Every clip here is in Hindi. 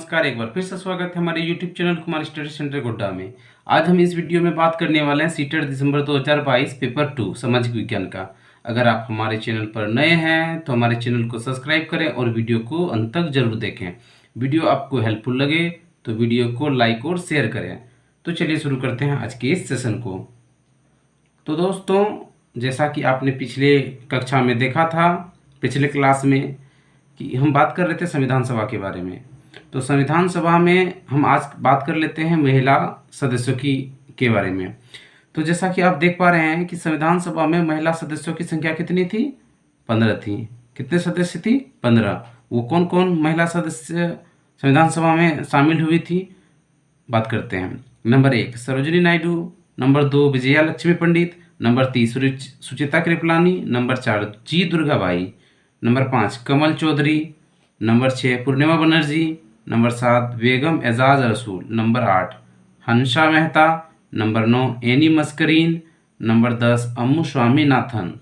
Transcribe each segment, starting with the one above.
नमस्कार, एक बार फिर से स्वागत है हमारे YouTube channel Kumar study centre Godda में। आज हम इस वीडियो में बात करने वाले हैं सीटेट दिसंबर 2022 पेपर 2 सामाजिक विज्ञान का। अगर आप हमारे चैनल पर नए हैं तो हमारे चैनल को सब्सक्राइब करें और वीडियो को अंत तक जरूर देखें। वीडियो आपको हेल्पफुल लगे तो वीडियो को लाइक और शेयर करें। तो चलिए शुरू करते हैं आज के इस सेशन को। तो दोस्तों, जैसा कि आपने पिछले कक्षा में देखा था, पिछले क्लास में, कि हम बात कर रहे थे संविधान सभा के बारे में। तो संविधान सभा में हम आज बात कर लेते हैं महिला सदस्यों के बारे में। तो जैसा कि आप देख पा रहे हैं कि संविधान सभा में महिला सदस्यों की संख्या कितनी थी? 15 थी। कितने सदस्य थी? 15। वो कौन कौन महिला सदस्य संविधान सभा में शामिल हुई थी, बात करते हैं। Number 1 Sarojini Naidu, number 2 Vijaya Lakshmi Pandit, number 3 Sucheta Kripalani, number 4 G Durgabai, number 5 Kamal Chaudhary, number 6 Purnima Banerjee, number 7 Begum Aizaz Rasul, number 8 Hansa Mehta, number 9 Annie Mascarene, number 10 Ammu Swaminathan,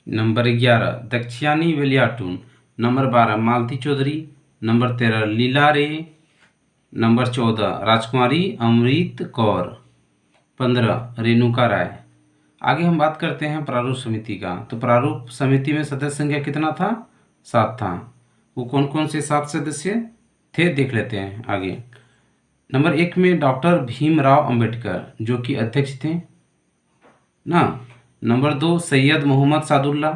number 11 Dakshayani Velayudhan, number 12 Malati Chaudhary, number 13 Leela Roy, number 14 राजकुमारी अमृत कौर, 15 रेणुका राय। आगे हम बात करते हैं प्रारूप समिति का। तो प्रारूप समिति में सदस्य संख्या कितना था? 7 था। वो कौन कौन से 7 सदस्य थे, देख लेते हैं आगे। नंबर 1 में डॉक्टर भीमराव अंबेडकर, जो कि अध्यक्ष थे ना। Number 2 Syed Mohammad Saadulla,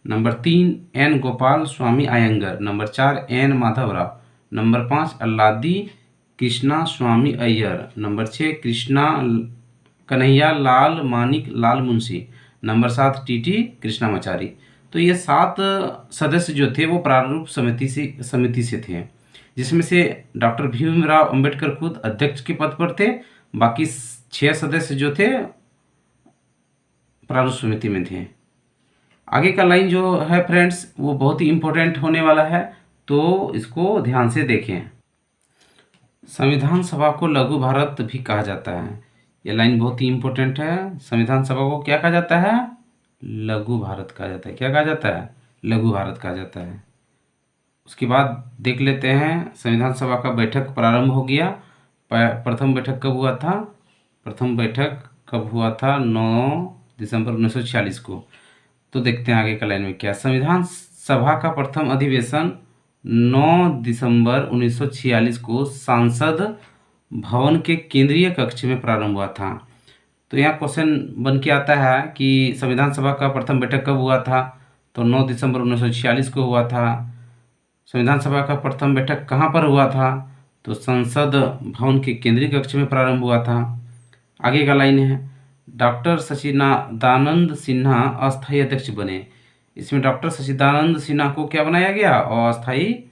number 3 N Gopalaswami Ayyangar, number 4 N Madhavrao, number 5 Alladi Krishnaswamy Iyer, number 6 Krishna Kanhaiya Lal Manik Lal Munshi, number 7 T T Krishnamachari. तो ये 7 सदस्य जो थे वो प्रारूप समिति से थे, जिसमें से डॉक्टर भीमराव अंबेडकर खुद अध्यक्ष के पद पर थे। बाकी 6 सदस्य जो थे प्रारूप समिति में थे। आगे का लाइन जो है फ्रेंड्स, वो बहुत ही इंपॉर्टेंट होने वाला है, तो इसको ध्यान से देखें। संविधान सभा को लघु भारत भी कहा जाता है। ये लाइन बहुत ही इंपॉर्टेंट है। संविधान सभा को क्या कहा जाता है? लघु भारत कहा जाता है। क्या कहा जाता है? लघु भारत कहा जाता है। उसके बाद देख लेते हैं संविधान सभा का बैठक प्रारंभ हो गया। प्रथम बैठक कब हुआ था? प्रथम बैठक कब हुआ था? 9 दिसंबर 1946 को। तो देखते हैं आगे का लाइन में क्या। संविधान सभा का प्रथम अधिवेशन 9 दिसंबर 1946 को सांसद भवन के केंद्रीय कक्ष में प्रारंभ हुआ था। तो यहाँ क्वेश्चन बन के आता है कि संविधान सभा का प्रथम बैठक कब हुआ था? तो 9 दिसंबर 1946 को हुआ था। संविधान सभा का प्रथम बैठक कहाँ पर हुआ था? तो संसद भवन के केंद्रीय कक्ष में प्रारंभ हुआ था। आगे का लाइन है, डॉक्टर सच्चिदानंद सिन्हा अस्थायी अध्यक्ष बने। इसमें डॉक्टर सच्चिदानंद सिन्हा को क्या बनाया गया? अस्थायी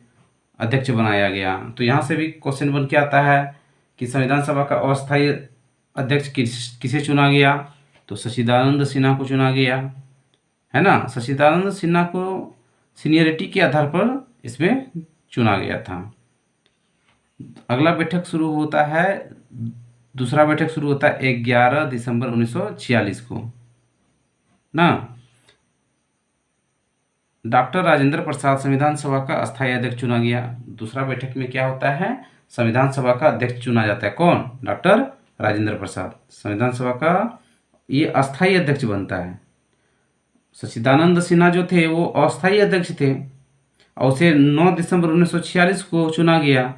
अध्यक्ष बनाया गया। तो यहाँ से भी क्वेश्चन बन के आता है कि संविधान सभा का अस्थायी अध्यक्ष किसे चुना गया? तो सच्चिदानंद सिन्हा को चुना गया, है ना। सच्चिदानंद सिन्हा को सीनियरिटी के आधार पर इसमें चुना गया था। अगला बैठक शुरू होता है, दूसरा बैठक शुरू होता है 11 दिसंबर 1946 को ना। डॉक्टर राजेंद्र प्रसाद संविधान सभा का अस्थायी अध्यक्ष चुना गया। दूसरा बैठक में क्या होता है? संविधान सभा का अध्यक्ष चुना जाता है। कौन? डॉक्टर राजेंद्र प्रसाद संविधान सभा का ये अस्थायी अध्यक्ष बनता है। सच्चिदानंद सिन्हा जो थे वो अस्थायी अध्यक्ष थे और उसे 9 दिसंबर 1946 को चुना गया,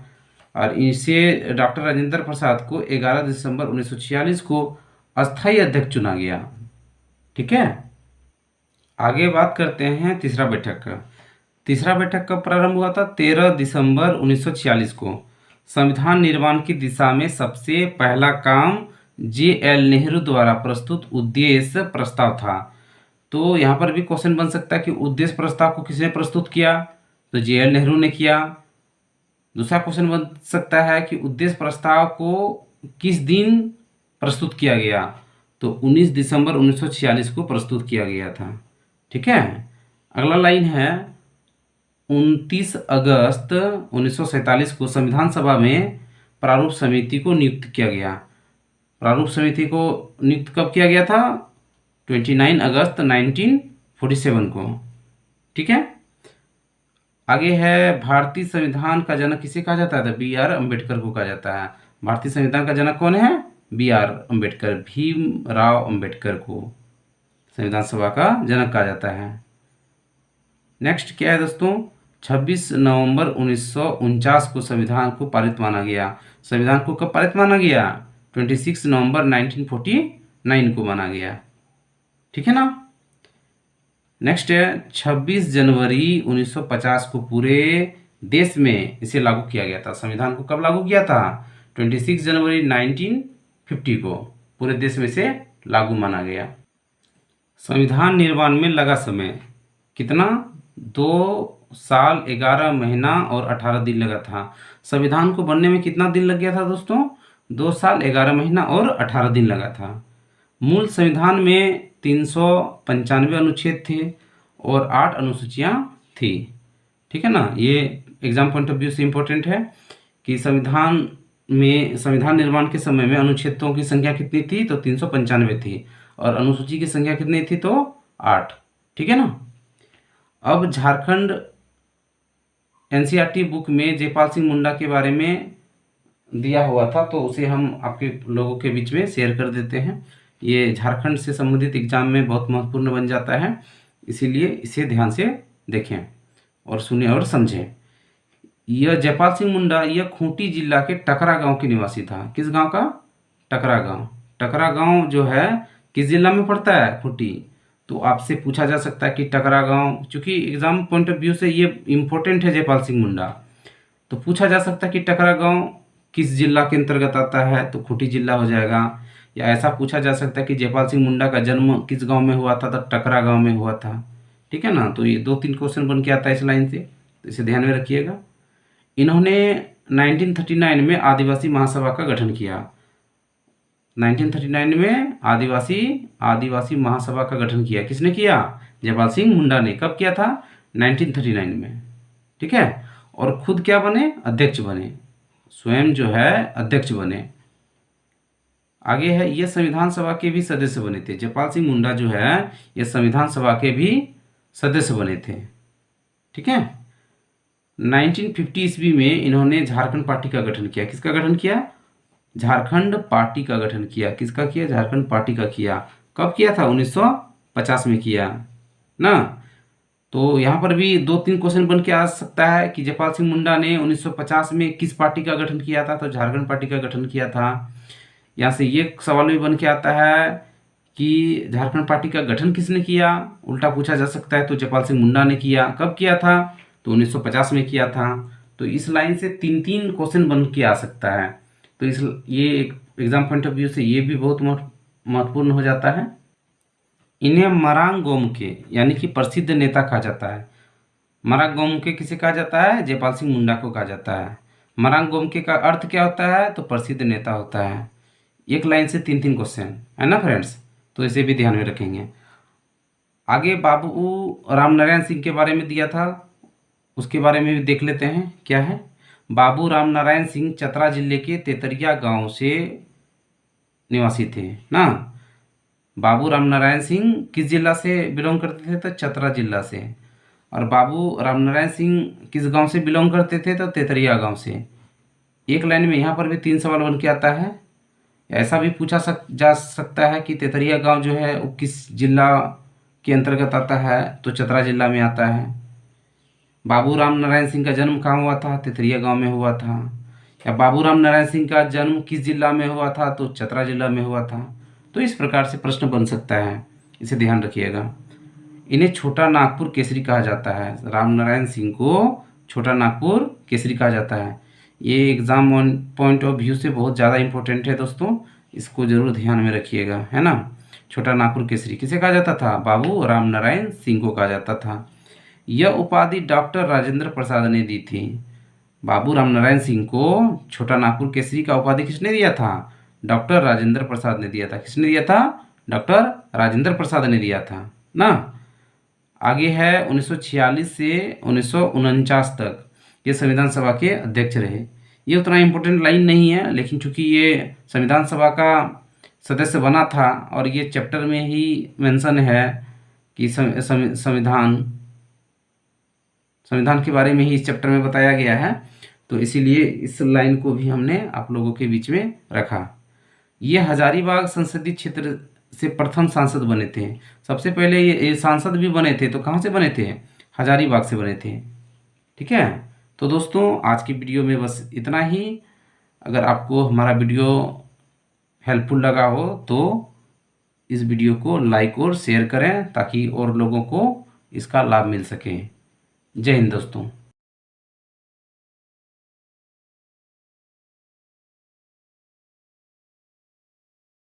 और इसे डॉक्टर राजेंद्र प्रसाद को 11 दिसंबर 1946 को अस्थायी अध्यक्ष चुना गया। ठीक है। आगे बात करते हैं तीसरा बैठक का। तीसरा बैठक कब प्रारंभ हुआ था? 13 दिसंबर 1946 को। संविधान निर्माण की दिशा में सबसे पहला काम JL नेहरू द्वारा प्रस्तुत उद्देश्य प्रस्ताव था। तो यहाँ पर भी क्वेश्चन बन सकता है कि उद्देश्य प्रस्ताव को किसने प्रस्तुत किया? तो JL नेहरू ने किया। दूसरा क्वेश्चन बन सकता है कि उद्देश्य प्रस्ताव को किस दिन प्रस्तुत किया गया? तो 19 दिसंबर 1946 को प्रस्तुत किया गया था। ठीक है। अगला लाइन है, 29 अगस्त 1947 को संविधान सभा में प्रारूप समिति को नियुक्त किया गया। प्रारूप समिति को नियुक्त कब किया गया था? 29 अगस्त 1947 को। ठीक है। आगे है भारतीय संविधान का जनक किसे कहा जाता है? तो बी आर अम्बेडकर को कहा जाता है। भारतीय संविधान का जनक कौन है? बी आर अम्बेडकर, भीमराव अम्बेडकर को संविधान सभा का जनक कहा जाता है। नेक्स्ट क्या है दोस्तों? 26 नवंबर 1949 को संविधान को पारित माना गया। संविधान को कब पारित माना गया? 26 नवंबर 1949 को माना गया। ठीक है ना। नेक्स्ट है 26 जनवरी 1950 को पूरे देश में इसे लागू किया गया था। संविधान को कब लागू किया था? 26 जनवरी 1950 को पूरे देश में इसे लागू माना गया। संविधान निर्माण में लगा समय कितना? 2 साल 11 महीना और 18 दिन लगा था। संविधान को बनने में कितना दिन लग गया था दोस्तों? 2 साल 11 महीना और 18 दिन लगा था। मूल संविधान में 395 अनुच्छेद थे और 8 अनुसूचियां थी। ठीक है ना। ये एग्जाम पॉइंट ऑफ व्यू से इम्पोर्टेंट है कि संविधान निर्माण के समय में अनुच्छेदों की संख्या कितनी थी? तो 395 थी और अनुसूची की संख्या कितनी थी? तो 8। ठीक है ना। अब झारखंड एनसीईआरटी बुक में जयपाल सिंह मुंडा के बारे में दिया हुआ था, तो उसे हम आपके लोगों के बीच में शेयर कर देते हैं। ये झारखंड से संबंधित एग्जाम में बहुत महत्वपूर्ण बन जाता है, इसीलिए इसे ध्यान से देखें और सुने और समझें। यह जयपाल सिंह मुंडा यह खूंटी जिला के टकरा गांव के निवासी था। किस गांव का? टकरा गांव। टकरा गांव जो है किस जिला में पड़ता है? खूंटी। तो आपसे पूछा जा सकता है कि टकरा गांव, चूंकि एग्जाम पॉइंट ऑफ व्यू से ये इम्पोर्टेंट है जयपाल सिंह मुंडा, तो पूछा जा सकता है कि टकरा गांव किस जिला के अंतर्गत आता है? तो खूंटी जिला हो जाएगा। या ऐसा पूछा जा सकता है कि जयपाल सिंह मुंडा का जन्म किस गांव में हुआ था? तो टकरा गांव में हुआ था। ठीक है ना। तो ये 2-3 क्वेश्चन बन के आता है इस लाइन से, तो इसे ध्यान में रखिएगा। इन्होंने 1939 में आदिवासी महासभा का गठन किया। 1939 में आदिवासी महासभा का गठन किया। किसने किया? जयपाल सिंह मुंडा ने। कब किया था? 1939 में। ठीक है। और खुद क्या बने? अध्यक्ष बने। स्वयं जो है अध्यक्ष बने। आगे है ये संविधान सभा के भी सदस्य बने थे। जयपाल सिंह मुंडा जो है ये संविधान सभा के भी सदस्य बने थे। ठीक है। 1950 ईस्वी में इन्होंने झारखंड पार्टी का गठन किया। किसका गठन किया? झारखंड पार्टी का गठन किया। किसका किया? झारखंड पार्टी का किया। कब किया था? 1950 में किया ना। तो यहाँ पर भी 2-3 क्वेश्चन बन के आ सकता है कि जयपाल सिंह मुंडा ने 1950 में किस पार्टी का गठन किया था? तो झारखंड पार्टी का गठन किया था। यहाँ से ये सवाल भी बन के आता है कि झारखंड पार्टी का गठन किसने किया? उल्टा पूछा जा सकता है। तो जयपाल सिंह मुंडा ने किया। कब किया था? तो 1950 में किया था। तो इस लाइन से 3-3 क्वेश्चन बन के आ सकता है। तो ये एग्जाम पॉइंट ऑफ व्यू से ये भी बहुत महत्वपूर्ण हो जाता है। इन्हें मरांग गोमके यानी कि प्रसिद्ध नेता कहा जाता है। मरांग गोमके किसे कहा जाता है? जयपाल सिंह मुंडा को कहा जाता है। मरांग गोमके का अर्थ क्या होता है? तो प्रसिद्ध नेता होता है। एक लाइन से 3-3 क्वेश्चन है ना फ्रेंड्स, तो इसे भी ध्यान में रखेंगे। आगे बाबू रामनारायण सिंह के बारे में दिया था, उसके बारे में भी देख लेते हैं क्या है। बाबू रामनारायण सिंह चतरा जिले के तेतरिया गांव से निवासी थे ना। बाबू रामनारायण सिंह किस जिला से बिलोंग करते थे? तो चतरा जिला से। और बाबू रामनारायण सिंह किस गांव से बिलोंग करते थे? तो तेतरिया गांव से। एक लाइन में यहाँ पर भी 3 सवाल बन के आता है। ऐसा भी पूछा जा सकता है कि तेतरिया गांव जो है वो किस जिला के अंतर्गत आता है? तो चतरा जिला में आता है। बाबू रामनारायण सिंह का जन्म कहाँ हुआ था? तेतरिया गांव में हुआ था। या बाबू रामनारायण सिंह का जन्म किस जिला में हुआ था? तो चतरा जिला में हुआ था। तो इस प्रकार से प्रश्न बन सकता है, इसे ध्यान रखिएगा। इन्हें छोटा नागपुर केसरी कहा जाता है। रामनारायण सिंह को छोटा नागपुर केसरी कहा जाता है। ये एग्जाम पॉइंट ऑफ व्यू से बहुत ज़्यादा इंपॉर्टेंट है दोस्तों, इसको जरूर ध्यान में रखिएगा, है ना। छोटा नागपुर केसरी किसे कहा जाता था? बाबू रामनारायण सिंह को कहा जाता था। यह उपाधि डॉक्टर राजेंद्र प्रसाद ने दी थी। बाबू रामनारायण सिंह को छोटा नागपुर केसरी का उपाधि किसने दिया था? डॉक्टर राजेंद्र प्रसाद ने दिया था। किसने दिया था? डॉक्टर राजेंद्र प्रसाद ने दिया था ना। आगे है 1946 से 1949 तक ये संविधान सभा के अध्यक्ष रहे। ये उतना इम्पोर्टेंट लाइन नहीं है, लेकिन चूंकि ये संविधान सभा का सदस्य बना था और ये चैप्टर में ही मेंशन है कि संविधान संविधान के बारे में ही इस चैप्टर में बताया गया है, तो इसीलिए इस लाइन को भी हमने आप लोगों के बीच में रखा। ये हजारीबाग संसदीय क्षेत्र से प्रथम सांसद बने थे। सबसे पहले ये सांसद भी बने थे, तो कहाँ से बने थे? हजारीबाग से बने थे। ठीक है, तो दोस्तों आज की वीडियो में बस इतना ही। अगर आपको हमारा वीडियो हेल्पफुल लगा हो तो इस वीडियो को लाइक और शेयर करें ताकि और लोगों को इसका लाभ मिल सके। जय हिंद दोस्तों।